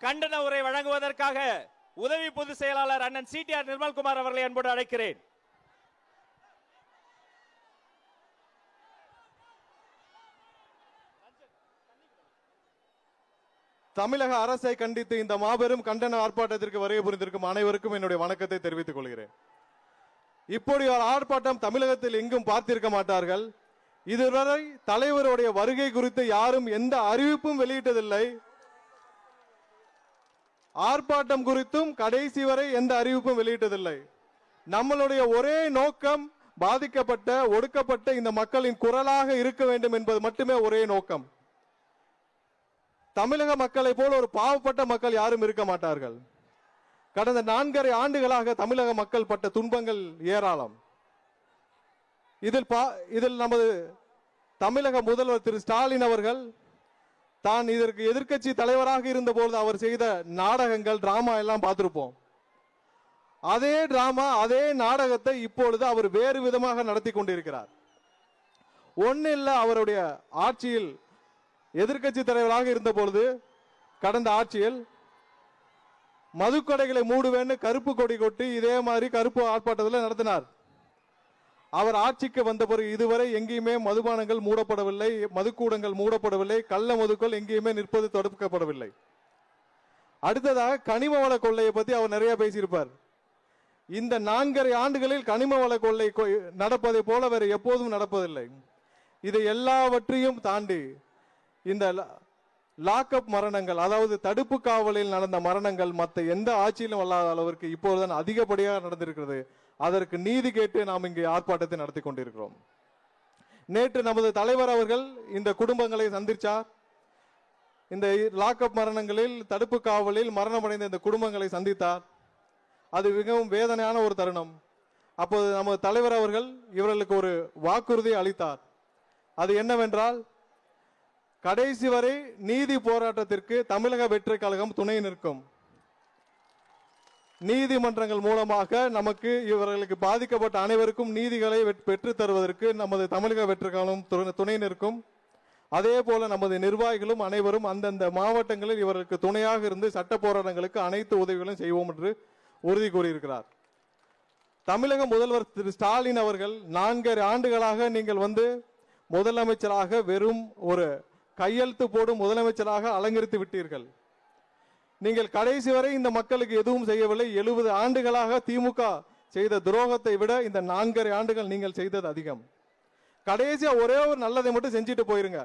கண்டன உரை வழங்குவதற்காக உதவி பொதுச் செயலாளர் அண்ணன் சிடிஆர் நிர்மல்குமார் அவர்களை அன்போடு அழைக்கிறேன். தமிழக அரசை கண்டித்து இந்த மாபெரும் கண்டன ஆர்ப்பாட்டத்திற்கு வருகை புரிந்திருக்கும் அனைவருக்கும் என்னுடைய வணக்கத்தை தெரிவித்துக் கொள்கிறேன். இப்படி ஒரு ஆர்ப்பாட்டம் தமிழகத்தில் எங்கும் பார்த்திருக்க மாட்டார்கள். இதுவரை தலைவருடைய வருகை குறித்து யாரும் எந்த அறிவிப்பும் வெளியிட்டதில்லை. ஆர்ப்பாட்டம் குறித்தும் கடைசி வரை எந்த அறிவிப்பும் வெளியிட்டதில்லை. நம்மளுடைய ஒரே நோக்கம் பாதிக்கப்பட்ட ஒடுக்கப்பட்ட இந்த மக்களின் குரலாக இருக்க வேண்டும் என்பது மட்டுமே ஒரே நோக்கம். தமிழக மக்களை போல ஒரு பாவப்பட்ட மக்கள் யாரும் இருக்க மாட்டார்கள். கடந்த 4.5 ஆண்டுகளாக தமிழக மக்கள் பட்ட துன்பங்கள் ஏராளம். இதில் நமது தமிழக முதல்வர் திரு ஸ்டாலின் அவர்கள் தான் இதற்கு எதிர்க்கட்சி தலைவராக இருந்தபோது அவர் செய்த நாடகங்கள் டிராமா எல்லாம் பார்த்திருப்போம். அதே டிராமா அதே நாடகத்தை இப்பொழுது அவர் வேறு விதமாக நடத்தி கொண்டிருக்கிறார். ஒன்னும் இல்ல, அவருடைய ஆட்சியில் எதிர்க்கட்சி தலைவராக இருந்த பொழுது கடந்த ஆட்சியில் மதுக்கடைகளை மூடுவேன்னு கருப்பு கொடி கொட்டி இதே மாதிரி கருப்பு ஆர்ப்பாட்டத்தில் நடத்தினார். அவர் ஆட்சிக்கு வந்த பிறகு இதுவரை எங்கேயுமே மதுபானங்கள் மூடப்படவில்லை, மதுக்கூடங்கள் மூடப்படவில்லை, கள்ள மதுக்கள் எங்கேயுமே நிற்பது தடுக்கப்படவில்லை. அடுத்ததாக கனிம வள கொள்ளையை பத்தி அவர் நிறைய பேசியிருப்பார். இந்த 4.5 ஆண்டுகளில் கனிம வள கொள்ளை நடப்பதை போல வேறு எப்போதும் நடப்பதில்லை. இதை எல்லாவற்றையும் தாண்டி இந்த லாக்அப் மரணங்கள், அதாவது தடுப்பு காவலில் நடந்த மரணங்கள் மற்ற எந்த ஆட்சியிலும் அல்லாத அளவிற்கு இப்போதுதான் அதிகப்படியாக நடந்திருக்கிறது. அதற்கு நீதி கேட்டு நாம் இங்கே ஆர்ப்பாட்டத்தை நடத்தி கொண்டிருக்கிறோம். நேற்று நமது தலைவர் அவர்கள் இந்த குடும்பங்களை சந்திச்சார். இந்த லாக்அப் மரணங்களில் தடுப்பு காவலில் மரணமடைந்த இந்த குடும்பங்களை சந்தித்தார். அது மிகவும் வேதனையான ஒரு தருணம். அப்போது நமது தலைவர் அவர்கள் இவர்களுக்கு ஒரு வாக்குறுதி அளித்தார். அது என்னவென்றால், கடைசி வரை நீதி போராட்டத்திற்கு தமிழக வெற்றி கழகம் துணை நிற்கும். நீதிமன்றங்கள் மூலமாக நமக்கு இவர்களுக்கு பாதிக்கப்பட்ட அனைவருக்கும் நீதிகளை பெற்று தருவதற்கு நமது தமிழக வெற்றி கழகம் துணை நிற்கும். அதே போல நமது நிர்வாகிகளும் அனைவரும் அந்தந்த மாவட்டங்களில் இவர்களுக்கு துணையாக இருந்து சட்ட போராட்டங்களுக்கு அனைத்து உதவிகளும் செய்வோம் என்று உறுதி கூறியிருக்கிறார். தமிழக முதல்வர் திரு ஸ்டாலின் அவர்கள் 4.5 ஆண்டுகளாக நீங்கள் முதலமைச்சராக வெறும் ஒரு கையெழுத்து போடும் முதலமைச்சராக அலங்கரித்து விட்டீர்கள். நீங்கள் கடைசி வரை இந்த மக்களுக்கு எதுவும் செய்யவில்லை. 70 ஆண்டுகளாக திமுக செய்த துரோகத்தை விட இந்த 4.5 ஆண்டுகள் நீங்கள் செய்தது அதிகம். கடைசியா ஒரே ஒரு நல்லதை மட்டும் செஞ்சுட்டு போயிருங்க.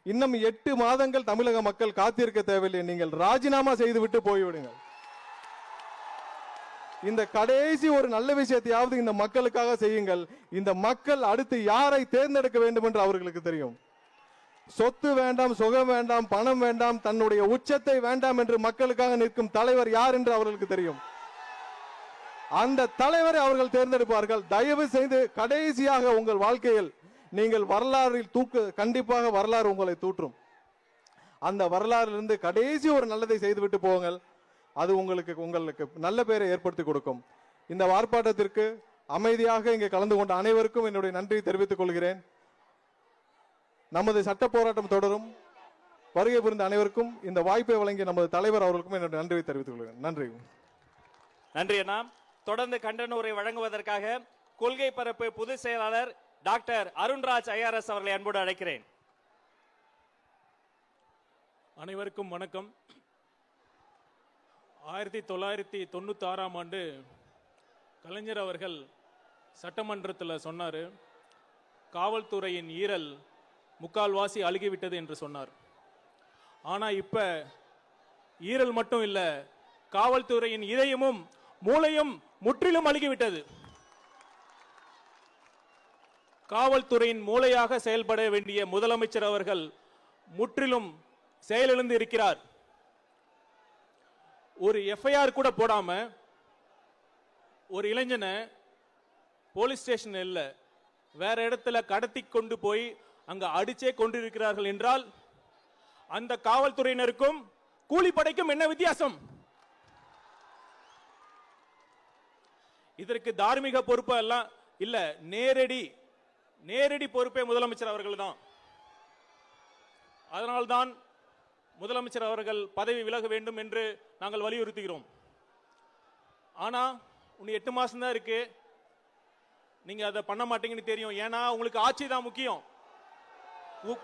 இன்னும் 8 மாதங்கள் தமிழக மக்கள் காத்திருக்க தேவையில்லை. நீங்கள் ராஜினாமா செய்து விட்டு போய்விடுங்கள். இந்த கடைசி ஒரு நல்ல விஷயத்தையாவது இந்த மக்களுக்காக செய்யுங்கள். இந்த மக்கள் அடுத்து யாரை தேர்ந்தெடுக்க வேண்டும் என்று அவர்களுக்கு தெரியும். சொத்து வேண்டாம், சுகம் வேண்டாம், பணம் வேண்டாம், தன்னுடைய உச்சத்தை வேண்டாம் என்று மக்களுக்காக நிற்கும் தலைவர் யார் என்று அவர்களுக்கு தெரியும். அந்த தலைவரை அவர்கள் தேர்ந்தெடுப்பார்கள். தயவு செய்து கடைசியாக உங்கள் வாழ்க்கையில் நீங்கள் வரலாறில் கண்டிப்பாக வரலாறு உங்களை தூற்றும். அந்த வரலாறிலிருந்து கடைசி ஒரு நல்லதை செய்துவிட்டு போங்கள். அது உங்களுக்கு நல்ல பெயரை ஏற்படுத்தி கொடுக்கும். இந்த ஆர்ப்பாட்டத்திற்கு அமைதியாக இங்கே கலந்து கொண்ட அனைவருக்கும் என்னுடைய நன்றியை தெரிவித்துக் கொள்கிறேன். நமது சட்ட போராட்டம் தொடரும். வருகை புரிந்த அனைவருக்கும் இந்த வாய்ப்பை வழங்கிய நமது தலைவர் அவர்களுக்கும் என்னுடைய நன்றியை தெரிவித்துக் கொள்கிறேன். நன்றி. நன்றி அண்ணா. தொடர்ந்து கண்டன உரை வழங்குவதற்காக கொள்கை பரப்பு பொதுச் செயலாளர் டாக்டர் அருண்ராஜ் ஐஆர்எஸ் அவர்களை அன்போடு அழைக்கிறேன். அனைவருக்கும் வணக்கம். 1996ஆம் ஆண்டு கலைஞர் அவர்கள் சட்டமன்றத்தில் சொன்னார், காவல்துறையின் ஈரல் முக்கால்வாசி அழுகிவிட்டது என்று சொன்னார். ஆனால் இப்போ ஈரல் மட்டும் இல்லை, காவல்துறையின் இதயமும் மூளையும் முற்றிலும் அழுகிவிட்டது. காவல்துறையின் மூளையாக செயல்பட வேண்டிய முதலமைச்சர் அவர்கள் முற்றிலும் செயலிழந்து இருக்கிறார். ஒரு எஃப்ஐஆர் கூட போடாம ஒரு இளைஞனை போலீஸ் ஸ்டேஷன் இல்ல வேற இடத்துல கடத்தி கொண்டு போய் அங்க அடிச்சே கொண்டிருக்கிறார்கள் என்றால் அந்த காவல்துறையினருக்கும் கூலிப்படைக்கும் என்ன வித்தியாசம்? இதற்கு தார்மீக பொறுப்பு எல்லாம் இல்ல, நேரடி பொறுப்பே முதலமைச்சர் அவர்கள் தான். அதனால்தான் முதலமைச்சர் அவர்கள் பதவி விலக வேண்டும் என்று நாங்கள் வலியுறுத்துகிறோம். ஆனா இன்னும் 8 மாசம் தான் இருக்கு. நீங்க அதை பண்ண மாட்டீங்கன்னு தெரியும். ஏன்னா உங்களுக்கு ஆட்சி தான் முக்கியம்.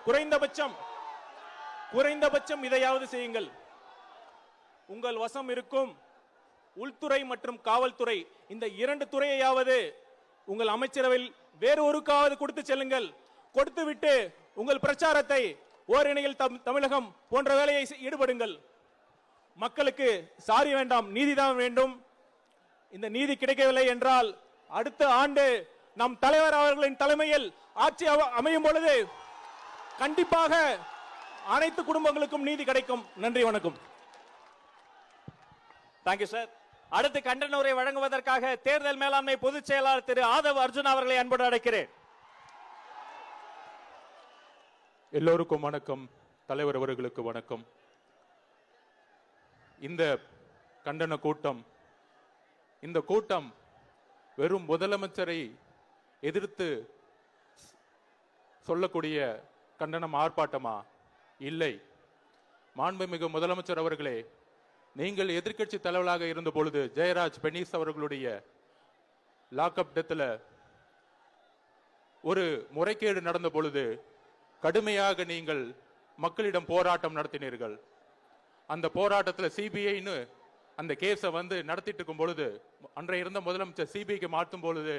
குறைந்தபட்சம் இதையாவது செய்யுங்கள். உங்கள் வசம் இருக்கும் உள்துறை மற்றும் காவல்துறை, இந்த 2 துறையையாவது உங்கள் அமைச்சரவையில் வேறு ஒருக்காவது கொடுத்து செல்லுங்கள். கொடுத்து விட்டு உங்கள் பிரச்சாரத்தை ஓரிணையில் தமிழகம் போன்ற வேலையை ஈடுபடுங்கள். மக்களுக்கு சாரி வேண்டாம், நீதிதான் வேண்டும். இந்த நீதி கிடைக்கவில்லை என்றால் அடுத்த ஆண்டு நம் தலைவர் அவர்களின் தலைமையில் ஆட்சி அமையும் பொழுது கண்டிப்பாக அனைத்து குடும்பங்களுக்கும் நீதி கிடைக்கும். நன்றி, வணக்கம். Thank you sir. அடுத்து கண்டன உரை வழங்குவதற்காக தேர்தல் மேலாண்மை பொதுச் செயலாளர் திரு ஆதவ் அர்ஜுன் அவர்களை அன்போடு அழைக்கிறேன். எல்லோருக்கும் வணக்கம். தலைவர் அவர்களுக்கு வணக்கம். இந்த கண்டன கூட்டம், இந்த கூட்டம் வெறும் முதலமைச்சரை எதிர்த்து சொல்லக்கூடிய கண்டனம் ஆர்ப்பாட்டமா? இல்லை. மாண்புமிகு முதலமைச்சர் அவர்களே, நீங்கள் எதிர்க்கட்சி தலைவராக இருந்த பொழுது ஜெயராஜ் பெனிஸ் அவர்களுடைய லாக்அப் டெத்ல ஒரு முறைகேடு நடந்த பொழுது கடுமையாக நீங்கள் மக்களிடம் போராட்டம் நடத்தினீர்கள். அந்த போராட்டத்தில் சிபிஐன்னு அந்த கேஸை நடத்திட்டு இருக்கும் பொழுது, அன்றைய இருந்த முதலமைச்சர் சிபிஐக்கு மாற்றும் பொழுது,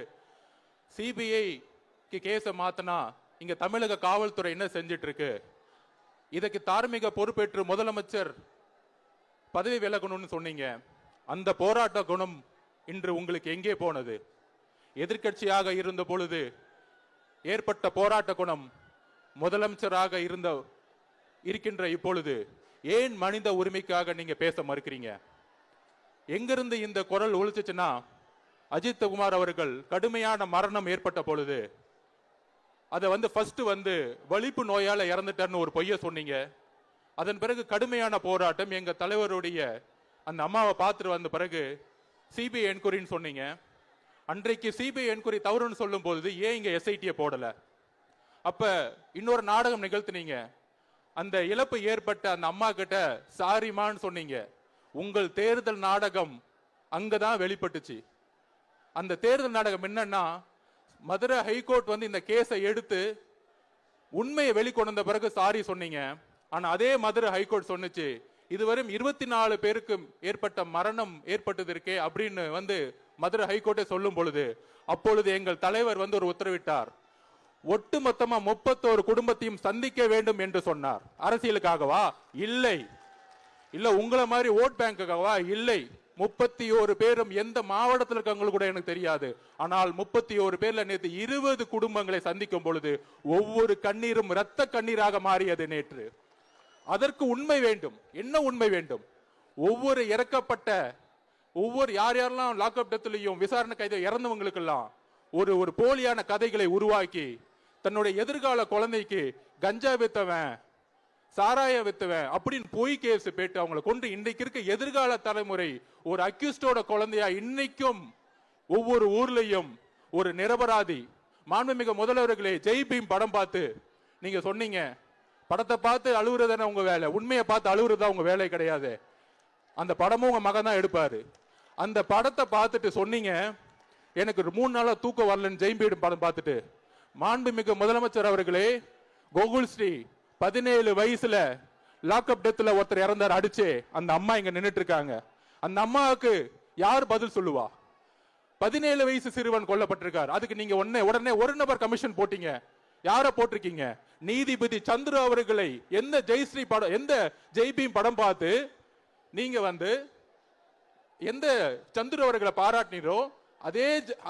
சிபிஐக்கு கேஸை மாத்தினா இங்க தமிழக காவல்துறை என்ன செஞ்சிட்டு இருக்கு, இதற்கு தார்மீக பொறுப்பேற்று முதலமைச்சர் பதவி விலகணும்னு சொன்னீங்க. அந்த போராட்ட குணம் இன்று உங்களுக்கு எங்கே போனது? எதிர்க்கட்சியாக இருந்த பொழுது ஏற்பட்ட போராட்ட குணம் முதலமைச்சராக இருக்கின்ற இப்பொழுது ஏன் மனித உரிமைக்காக நீங்க பேச மறுக்கிறீங்க? எங்கிருந்து இந்த குரல் ஒலிச்சுச்சுன்னா, அஜித் குமார் அவர்கள் கடுமையான மரணம் ஏற்பட்ட பொழுது அதை ஃபர்ஸ்ட் வலிப்பு நோயால இறந்துட்டார்னு ஒரு பொய்ய சொன்னீங்க. அதன் பிறகு கடுமையான போராட்டம், எங்க தலைவருடைய அந்த அம்மாவை பார்த்துட்டு வந்த பிறகு சிபிஐ என்கொயரின்னு சொன்னீங்க. அன்றைக்கு சிபிஐ என்கொயரி தவறுன்னு சொல்லும் போது ஏன் இங்க எஸ்ஐடியை போடல? அப்ப இன்னொரு நாடகம் நிகழ்த்தினீங்க. அந்த இழப்பு ஏற்பட்ட அந்த அம்மா கிட்ட சாரிமான்னு சொன்னீங்க. உங்கள் தேர்தல் நாடகம் அங்கதான் வெளிப்பட்டுச்சு. அந்த தேர்தல் நாடகம் என்னன்னா, மதுரை ஹைகோர்ட் இந்த கேஸை எடுத்து உண்மையை வெளிக்கொண்டு வந்த பிறகு சாரி சொன்னீங்க. ஆனா அதே மதுரை ஹைகோர்ட் சொன்னுச்சு, இதுவரை 24 பேருக்கு ஏற்பட்ட மரணம் ஏற்பட்டது இருக்கே அப்படின்னு மதுரை ஹைகோர்ட்டே சொல்லும் பொழுது, அப்பொழுது எங்கள் தலைவர் ஒரு உத்தரவிட்டார். ஒட்டுமொத்தமா 31 குடும்பத்தையும் சந்திக்க வேண்டும் என்று சொன்னார். அரசியலுக்காகவா? இல்லை. இல்ல உங்களை மாதிரி ஓட் பேங்குக்காகவா? இல்லை. 31 பேரும் எந்த மாவட்டத்தில் இருக்காங்க கூட எனக்கு தெரியாது. ஆனால் 31 பேர்ல நேற்று 20 குடும்பங்களை சந்திக்கும் பொழுது ஒவ்வொரு கண்ணீரும் இரத்த கண்ணீராக மாறியது நேற்று. அதற்கு உண்மை வேண்டும். என்ன உண்மை வேண்டும்? ஒவ்வொரு இறக்கப்பட்ட யார் யாரெல்லாம் லாக்அப் டெத்லையும் விசாரணை கைது இறந்தவங்களுக்கெல்லாம் ஒரு போலியான கதைகளை உருவாக்கி தன்னுடைய எதிர்கால குழந்தைக்கு கஞ்சா வித்தவன், சாராய வித்தவன் அப்படின்னு பொய் கேஸ் போட்டு அவங்களை கொண்டு இன்றைக்கு இருக்க எதிர்கால தலைமுறை ஒரு அக்யூஸ்டோட குழந்தையா இன்னைக்கும் ஒவ்வொரு ஊர்லயும் ஒரு நிரபராதி. மாண்புமிகு முதல்வர்களே, ஜெய் பீம் படம் பார்த்து நீங்க சொன்னீங்க, படத்தை பார்த்து அழுகுறதானே உங்க வேலை, உண்மையை பார்த்து அழுகுறதா உங்க வேலை கிடையாது. அந்த படமும் உங்க மகன் தான் எடுப்பாரு. அந்த படத்தை பார்த்துட்டு சொன்னீங்க, எனக்கு 3 நாளா தூக்கம் வரலன்னு ஜெய் பீம் படம் பார்த்துட்டு. மாண்புமிகு முதலமைச்சர் அவர்களே, கோகுல் ஸ்ரீ 17 வயசுல லாக்அப் டெத்ல ஒருத்தர் இறந்தார் அடிச்சே. அந்த அம்மா இங்க நின்னுட்டு இருக்காங்க. அந்த அம்மாவுக்கு யார் பதில் சொல்லுவா? 17 வயசு சிறுவன் கொல்லப்பட்டிருக்கார். அதுக்கு நீங்க உடனே ஒரு நபர் கமிஷன் போட்டீங்க. யார போட்டிருக்கீங்க? நீதிபதி சந்துரு அவர்களை எந்த ஜெயஸ்ரீ படம், எந்த ஜெய்பீம் படம் பார்த்து நீங்க எந்த சந்துரு அவர்களை பாராட்டினீரோ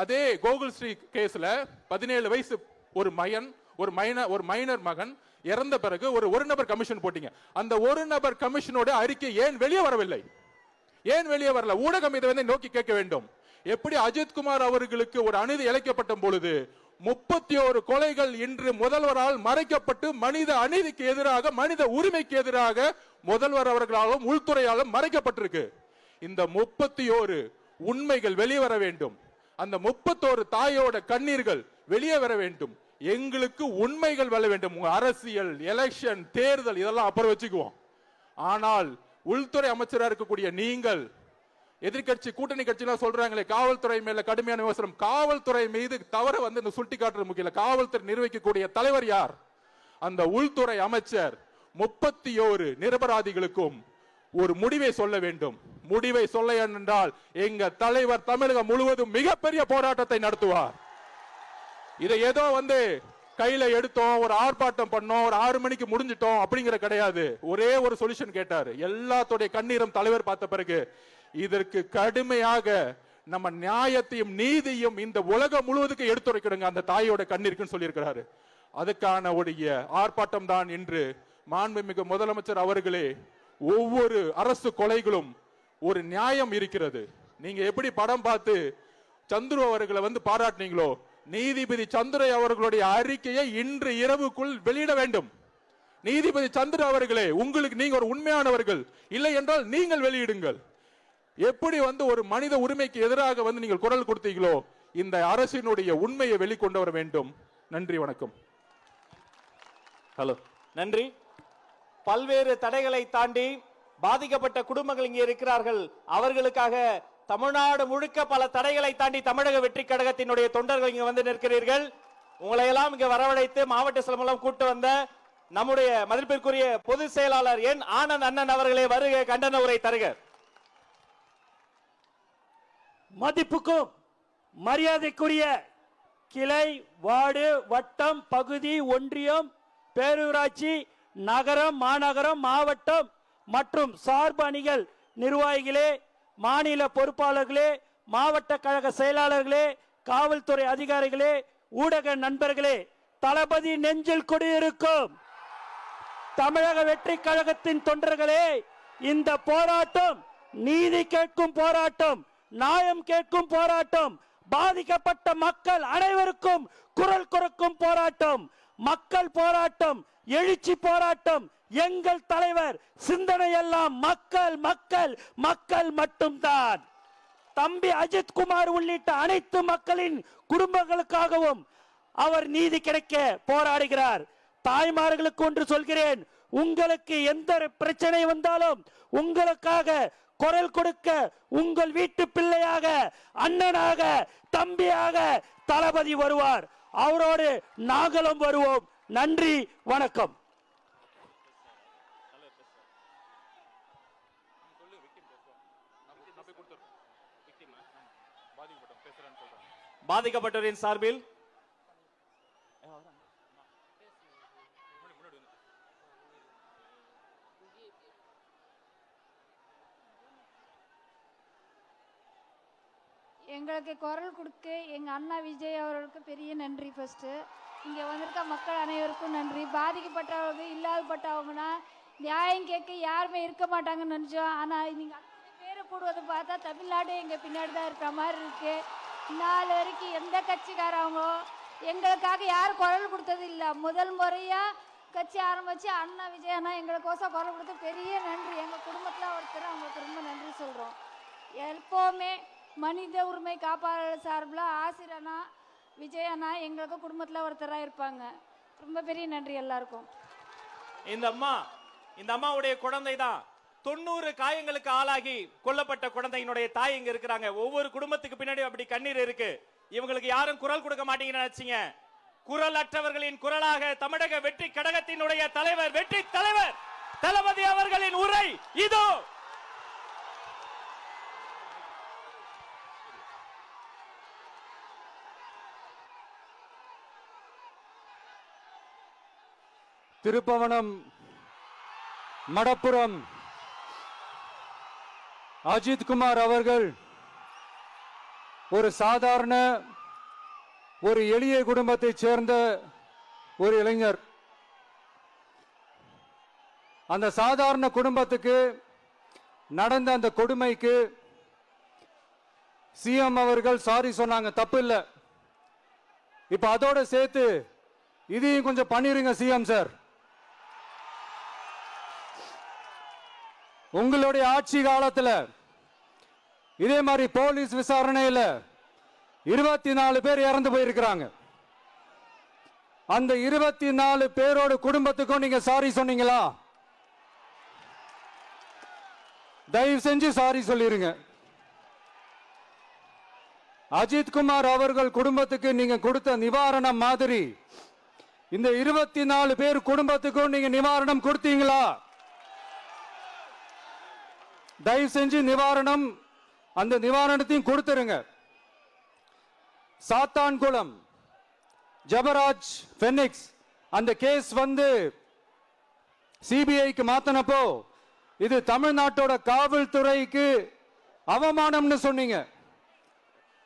அதே கோகுல் ஸ்ரீ கேஸ்ல 17 வயசு ஒரு மைனர் மகன் இறந்த பிறகு ஒரு நபர் கமிஷன் போட்டீங்க. அந்த ஒரு நபர் கமிஷனோட அறிக்கை ஏன் வெளியே வரவில்லை? ஏன் வெளியே வரல? ஊடகம் இதை நோக்கி கேட்க வேண்டும். எப்படி அஜித் குமார் அவர்களுக்கு ஒரு அநீதி இழைக்கப்பட்ட பொழுது 31 கொலைகள் இன்று முதல்வரால் மறைக்கப்பட்டு மனித அநீதிக்கு எதிராக, மனித உரிமைக்கு எதிராக முதல்வர் அவர்களாலும் உள்துறையாலும் மறைக்கப்பட்டிருக்கு. இந்த 31 உண்மைகள் வெளியே வர வேண்டும். அந்த 31 தாயோட கண்ணீர்கள் வெளியே வர வேண்டும். எங்களுக்கு உண்மைகள் வர வேண்டும். அரசியல், எலெக்ஷன், தேர்தல் இதெல்லாம் அப்புறம் வச்சுக்குவோம். ஆனால் உள்துறை அமைச்சராக இருக்கக்கூடிய நீங்கள் எதிர்கட்சி கூட்டணி கட்சியெல்லாம் சொல்றாங்களே காவல்துறை மேல கடுமையான விமர்சனம். காவல்துறை மீது தவற வந்து சுட்டி காட்டுறது முக்கியம். காவல்துறை நிர்வகிக்கக்கூடிய தலைவர் யார்? அந்த உள்துறை அமைச்சர் 31 நிரபராதிகளுக்கும் ஒரு முடிவை சொல்ல வேண்டும். முடிவை சொல்ல என்றால் எங்க தலைவர் தமிழகம் முழுவதும் மிகப்பெரிய போராட்டத்தை நடத்துவார். இதை ஏதோ வந்து கையில எடுத்தோம், ஒரு ஆர்ப்பாட்டம் பண்ணோம், ஒரு 6 மணிக்கு முடிஞ்சிட்டோம் அப்படிங்கிற கிடையாது. ஒரே ஒரு சொல்யூஷன் கேட்டாரு. எல்லாத்துடைய கண்ணீரும் தலைவர் பார்த்த பிறகு இதற்கு கடுமையாக நம்ம நியாயத்தையும் நீதியும் இந்த உலகம் முழுவதுக்கு எடுத்துரைக்கணுங்க அந்த தாயோட கண்ணீருக்குன்னு சொல்லியிருக்கிறாரு. அதுக்கான உடைய ஆர்ப்பாட்டம் தான் இன்று மாண்புமிகு முதலமைச்சர் அவர்களே, ஒவ்வொரு அரசு கொலைகளும் ஒரு நியாயம் இருக்கிறது. நீங்க எப்படி படம் பார்த்து சந்துரு அவர்களை வந்து பாராட்டினீங்களோ, நீதிபதி சந்திர அவர்களுடைய அறிக்கையை இன்று இரவுக்குள் வெளியிட வேண்டும். நீதிபதி சந்திர அவர்களே, உங்களுக்கு நீங்க ஒரு உண்மையானவர்கள், இல்லை என்றால் நீங்கள் வெளியிடுங்கள். எப்படி வந்து ஒரு மனித உரிமைக்கு எதிராக வந்து நீங்கள் குரல் கொடுத்தீங்களோ, இந்த அரசினுடைய உண்மையை வெளிக்கொண்டு வர வேண்டும். நன்றி, வணக்கம். ஹலோ, நன்றி. பல்வேறு தடைகளை தாண்டி பாதிக்கப்பட்ட குடும்பங்கள் இங்கே இருக்கிறார்கள். அவர்களுக்காக தமிழ்நாடு முழுக்க பல தடைகளை தாண்டி தமிழக வெற்றி கழகத்தினுடைய தொண்டர்கள் இங்க வந்து நிற்கிறீர்கள். உங்களை எல்லாம் இங்க வரவழைத்து மாவட்ட செலமெல்லாம் கூட்டு வந்த நம்முடைய மதிப்பிற்குரிய பொதுச் செயலாளர் என் ஆனந்த் அண்ணன் அவர்களே, வருக, கண்டன உரை தருக. மதிப்புக்கும் மரியாதைக்குரிய கிளை, வார்டு, வட்டம், பகுதி, ஒன்றியம், பேரூராட்சி, நகரம், மாநகரம், மாவட்டம் மற்றும் சார்பு அணிகள் நிர்வாகிகளே, மாநில பொறுப்பாளர்களே, மாவட்ட கழக செயலாளர்களே, காவல்துறை அதிகாரிகளே, ஊடக நண்பர்களே, தளபதி நெஞ்சில் குடியிருக்கும் தமிழக வெற்றி கழகத்தின் தொண்டர்களே, இந்த போராட்டம் நீதி கேட்கும் போராட்டம், நியாயம் கேட்கும் போராட்டம், பாதிக்கப்பட்ட மக்கள் அனைவருக்கும் குரல் கொடுக்கும் போராட்டம், மக்கள் போராட்டம், எழுச்சி போராட்டம். எங்கள் தலைவர் சிந்தனை எல்லாம் மக்கள் மக்கள் மக்கள் மட்டும்தான். தம்பி அஜித் குமார் உள்ளிட்ட அனைத்து மக்களின் குடும்பங்களுக்காகவும் அவர் நீதி கிடைக்க போராடுகிறார். தாய்மார்களுக்கு ஒன்று சொல்கிறேன், உங்களுக்கு எந்த பிரச்சனை வந்தாலும் உங்களுக்காக குரல் கொடுக்க உங்கள் வீட்டு பிள்ளையாக, அண்ணனாக, தம்பியாக தளபதி வருவார். அவரோடு நாங்களும் வருவோம். நன்றி, வணக்கம். பாதிக்கப்பட்டவரின் சார்பில் எங்களுக்கு குரல் கொடுக்க எங்கள் அண்ணா விஜய் அவர்களுக்கு பெரிய நன்றி. ஃபஸ்ட்டு இங்கே வந்திருக்க மக்கள் அனைவருக்கும் நன்றி. பாதிக்கப்பட்டவங்க, இல்லாதப்பட்டவங்கன்னா நியாயம் கேட்க யாருமே இருக்க மாட்டாங்கன்னு நினச்சோம். ஆனால் நீங்கள் அத்தனை பேரை கூடுவதை பார்த்தா தமிழ்நாடு எங்கள் பின்னாடி தான் இருக்கிற மாதிரி இருக்குது. நாலு வரைக்கும் எந்த கட்சிக்காரவங்களோ எங்களுக்காக யாரும் குரல் கொடுத்தது இல்லை. முதல் முறையாக கட்சி ஆரம்பித்து அண்ணா விஜய் அண்ணா எங்களுக்கோசம் குரல் கொடுத்து பெரிய நன்றி. எங்கள் குடும்பத்தில் ஒருத்தர், அவங்களுக்கு ரொம்ப நன்றி சொல்கிறோம். எப்போவுமே மனித உரிமை காப்பாளர் சார்பில் ஆசிரியனா விஜய் அண்ணா எங்களுக்கு குடும்பத்தில் ஒருத்தராக இருப்பாங்க. ரொம்ப பெரிய நன்றி எல்லாருக்கும். இந்த அம்மாவுடைய குழந்தை தான் 90 காயங்களுக்கு ஆளாகி கொல்லப்பட்ட குழந்தையினுடைய தாய் இங்க இருக்கிறாங்க. ஒவ்வொரு குடும்பத்துக்கு பின்னாடி அப்படி கண்ணீர் இருக்கு. இவங்களுக்கு யாரும் குரல் கொடுக்க மாட்டீங்கன்னு நினைச்சீங்க. குரல் அற்றவர்களின் குரலாக தமிழக வெற்றி கழகத்தினுடைய தலைவர், வெற்றி தலைவர் தளபதி அவர்களின் உரை இதோ. திருப்பவனம், மடப்புறம் அஜித் குமார் அவர்கள் ஒரு சாதாரண, ஒரு எளிய குடும்பத்தைச் சேர்ந்த ஒரு இளைஞர். அந்த சாதாரண குடும்பத்துக்கு நடந்த அந்த கொடுமைக்கு சிஎம் அவர்கள் சாரி சொன்னாங்க, தப்பு இல்லை. இப்ப அதோட சேர்த்து இதையும் கொஞ்சம் பண்ணிருங்க சிஎம் சார். உங்களுடைய ஆட்சி காலத்தில் இதே மாதிரி போலீஸ் விசாரணையில் 24 பேர் இறந்து போயிருக்கிறாங்க. அந்த 24 பேரோட குடும்பத்துக்கும் நீங்க சாரி சொன்னீங்களா? தயவு செஞ்சு சாரி சொல்லிருங்க. அஜித் குமார் அவர்கள் குடும்பத்துக்கு நீங்க கொடுத்த நிவாரணம் மாதிரி இந்த 24 பேர் குடும்பத்துக்கும் நீங்க நிவாரணம் கொடுத்தீங்களா? தயவு செஞ்சு நிவாரணம், அந்த நிவாரணத்தையும் கொடுத்துருங்க. சாத்தான்குளம் ஜபராஜ் பெனிக்ஸ் அந்த கேஸ் வந்து சிபிஐக்கு மாத்தினப்போ இது தமிழ்நாட்டோட காவல்துறைக்கு அவமானம்னு சொன்னீங்க.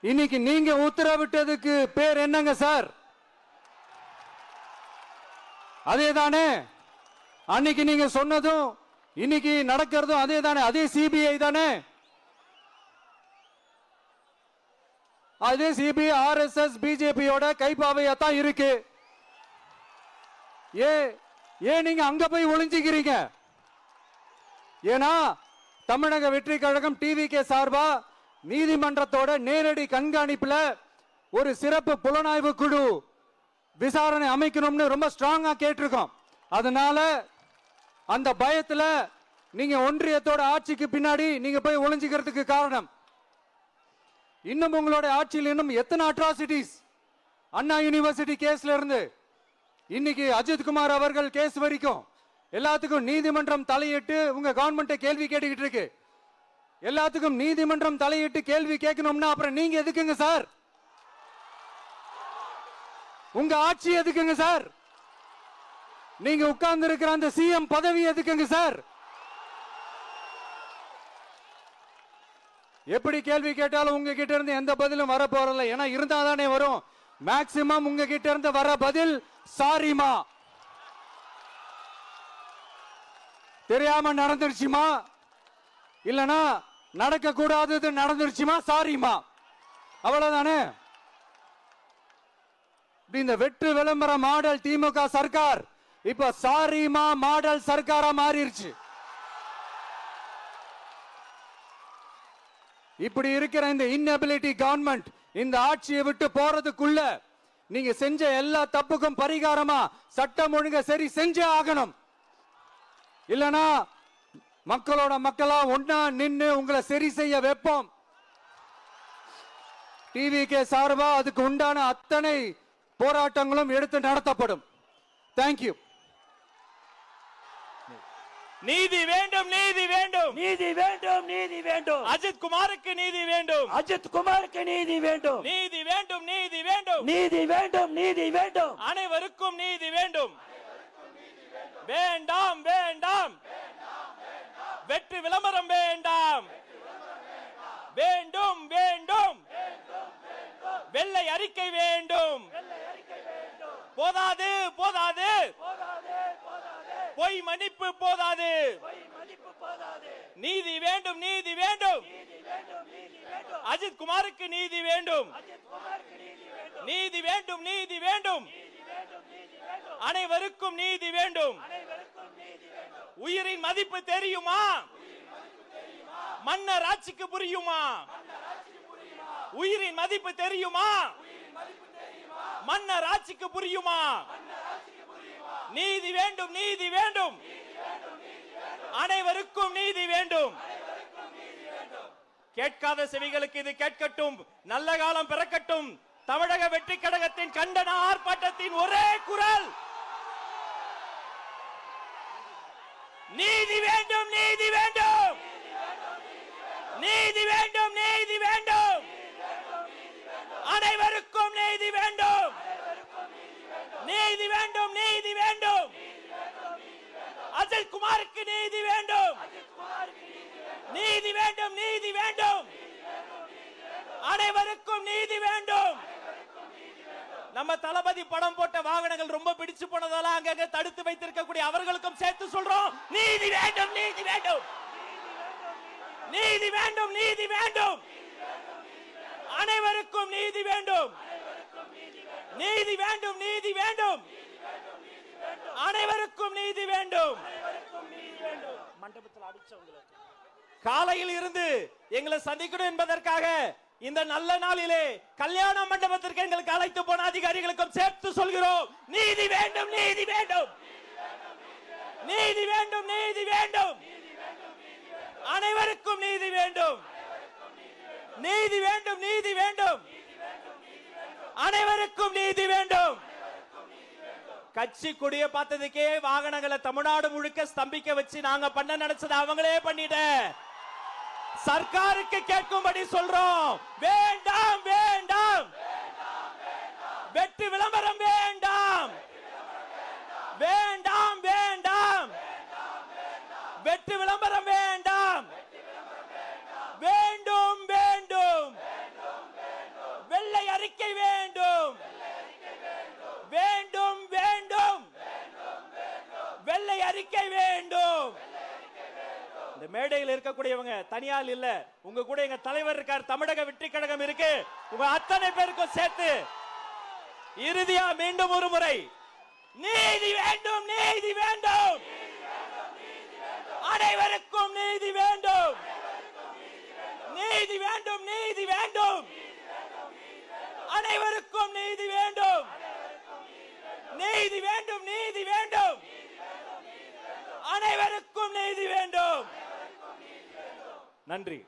இன்னைக்கு நீங்க உத்தரவிட்டதுக்கு பேர் என்னங்க சார்? அதேதானே அன்னைக்கு நீங்க சொன்னதும் இன்னைக்கு நடக்கிறதும் அதேதானே? அதே சிபிஐ தானே? அதே சிபிஐ ஆர்எஸ்எஸ் பிஜேபியோட கைப்பாவையா தான் இருக்கு. ஏன் நீங்க அங்க போய் ஒளிஞ்சுக்கிறீங்க? ஏன்னா தமிழக வெற்றி கழகம் டிவிகே சார்பா நீதிமன்றத்தோட நேரடி கண்காணிப்புல ஒரு சிறப்பு புலனாய்வு குழு விசாரணை அமைக்கணும்னு ரொம்ப ஸ்ட்ராங்கா கேட்டிருக்கோம். அதனால அந்த பயத்துல நீங்க ஒன்றியத்தோட ஆட்சிக்கு பின்னாடி நீங்க போய் ஒளிஞ்சுக்கிறதுக்கு காரணம். இன்னும் உங்களோட ஆட்சியில் இன்னும் எத்தனை அட்ராசிட்டிஸ், அண்ணா யூனிவர்சிட்டி கேஸ்ல இருந்து இன்னைக்கு அஜித் குமார் அவர்கள் கேஸ் வரைக்கும் எல்லாத்துக்கும் நீதிமன்றம் தலையிட்டு உங்க கவர்மெண்ட் கேள்வி கேட்டுக்கிட்டு இருக்கு. எல்லாத்துக்கும் நீதிமன்றம் தலையிட்டு கேள்வி கேட்கணும்னா அப்புறம் நீங்க எதுக்குங்க சார்? உங்க ஆட்சி எதுக்குங்க சார்? நீங்க உட்கார்ந்து இருக்கிற அந்த சிஎம் பதவி எதுக்குங்க சார்? எப்படி கேள்வி கேட்டாலும் உங்க கிட்ட இருந்து எந்த பதிலும் வர போறதில்லை. ஏன்னா இருந்தா தானே வரும். மேக்சிமம் உங்க கிட்ட இருந்து வர பதில் சாரிமா, தெரியாம நடந்துருச்சுமா, இல்லனா நடக்க கூடாதது நடந்துருச்சுமா, சாரிமா, அவ்வளவுதானே. இந்த வெற்று விளம்பர மாடல் திமுக சர்க்கார் இப்ப சாரிமா மாடல் சர்க்காரா மாறிடுச்சு. இப்படி இருக்கிற இந்த இன்எபிலிட்டி கவர்மெண்ட் இந்த ஆட்சியை விட்டு போறதுக்குள்ள நீங்க செஞ்ச எல்லா தப்புக்கும் பரிகாரமா சட்டம் ஒழுங்க சரி செஞ்சே ஆகணும். இல்லனா மக்களோட மக்களா ஒன்னா நின்னு உங்களை சரி செய்ய வைப்போம். டிவிகே சார்பா அதுக்கு உண்டான அத்தனை போராட்டங்களும் எடுத்து நடத்தப்படும். தேங்க்யூ. நீதி வேண்டும், நீதி வேண்டும், நீதி வேண்டும், நீதி வேண்டும். அஜித் குமாருக்கு நீதி வேண்டும், அஜித் குமாருக்கு நீதி வேண்டும், நீதி வேண்டும், நீதி வேண்டும், நீதி வேண்டும், நீதி வேண்டும். அனைவருக்கும் நீதி வேண்டும். வேண்டாம் வேண்டாம், வெற்றி விளம்பரம் வேண்டாம். வேண்டும் வேண்டும், வெள்ளை அறிக்கை வேண்டும். போதாது போதாது, பொய் மன்னிப்பு போதாது. நீதி வேண்டும், நீதி வேண்டும். அஜித் குமாருக்கு நீதி வேண்டும், நீதி வேண்டும், நீதி வேண்டும். அனைவருக்கும் நீதி வேண்டும். உயிரின் மதிப்பு தெரியுமா? மன்னர் ஆட்சிக்கு புரியுமா? உயிரின் மதிப்பு தெரியுமா? மன்னர் ஆட்சிக்கு புரியுமா? நீதி வேண்டும், நீதி வேண்டும். அனைவருக்கும் நீதி வேண்டும். கேட்காத செவிகளுக்கு இது கேட்கட்டும். நல்ல காலம் பிறக்கட்டும். தமிழக வெற்றி கழகத்தின் கண்டன ஆர்ப்பாட்டத்தின் ஒரே குரல் நீதி வேண்டும், நீதி வேண்டும், நீதி வேண்டும், நீதி வேண்டும். அனைவருக்கும் நீதி வேண்டும், நீதி வேண்டும், நீதி வேண்டும். அஜித் குமாருக்கு நீதி வேண்டும், நீதி வேண்டும், நீதி வேண்டும். அனைவருக்கும் நீதி வேண்டும். நம்ம தளபதி படம் போட்ட வாகனங்கள் ரொம்ப பிடிச்சு போனதால அங்க தடுத்து வைத்திருக்கக்கூடிய அவர்களுக்கும் சேர்த்து சொல்றோம், நீதி வேண்டும், நீதி வேண்டும், நீதி வேண்டும், நீதி வேண்டும். அனைவருக்கும் நீதி வேண்டும், நீதி வேண்டும், நீதி வேண்டும். அனைவருக்கும் நீதி வேண்டும். மண்டபத்தில் அடிச்சவங்களுக்கு காலையில் இருந்து எங்களை சந்திக்கணும் என்பதற்காக இந்த நல்ல நாளிலே கல்யாண மண்டபத்திற்கு எங்களுக்கு அழைத்து போன அதிகாரிகளுக்கும் சேர்த்து சொல்கிறோம், நீதி வேண்டும், நீதி வேண்டும், நீதி வேண்டும், நீதி வேண்டும். அனைவருக்கும் நீதி வேண்டும். நீதி வேண்டும், நீதி வேண்டும். அனைவருக்கும் நீதி வேண்டும். கட்சி கொடிய பார்த்ததுக்கே வாகனங்களை தமிழ்நாடு முழுக்க ஸ்தம்பிக்க வச்சு நாங்க பண்ண நினைச்சது அவங்களே பண்ணிட்ட. சர்க்காருக்கு கேட்கும்படி சொல்றோம். வேண்டாம், வேண்டாம். வெற்றி விளம்பரம் வேண்டாம். வேண்டாம், வேண்டாம். வெற்றி விளம்பரம் வேண்டாம். வேண்டும், வேண்டும். வெள்ளை அறிக்கை வேண்டும். வேண்டும், வேண்டும். வெள்ளை அறிக்கை வேண்டும். இந்த மேடையில் இருக்கக்கூடியவங்க தனியால் இல்ல, உங்க கூட எங்க தலைவர் இருக்கார், தமிழக வெற்றி கழகம் இருக்கு. உங்க அத்தனை பேருக்கும் சேர்த்து இறுதியா மீண்டும் ஒரு முறை நீதி வேண்டும், நீதி வேண்டும். அனைவருக்கும் நீதி வேண்டும். நீதி வேண்டும், நீதி வேண்டும். அனைவருக்கும் நீதி வேண்டும். நீதி வேண்டும், நீதி வேண்டும். அனைவருக்கும் நீதி வேண்டும். நன்றி.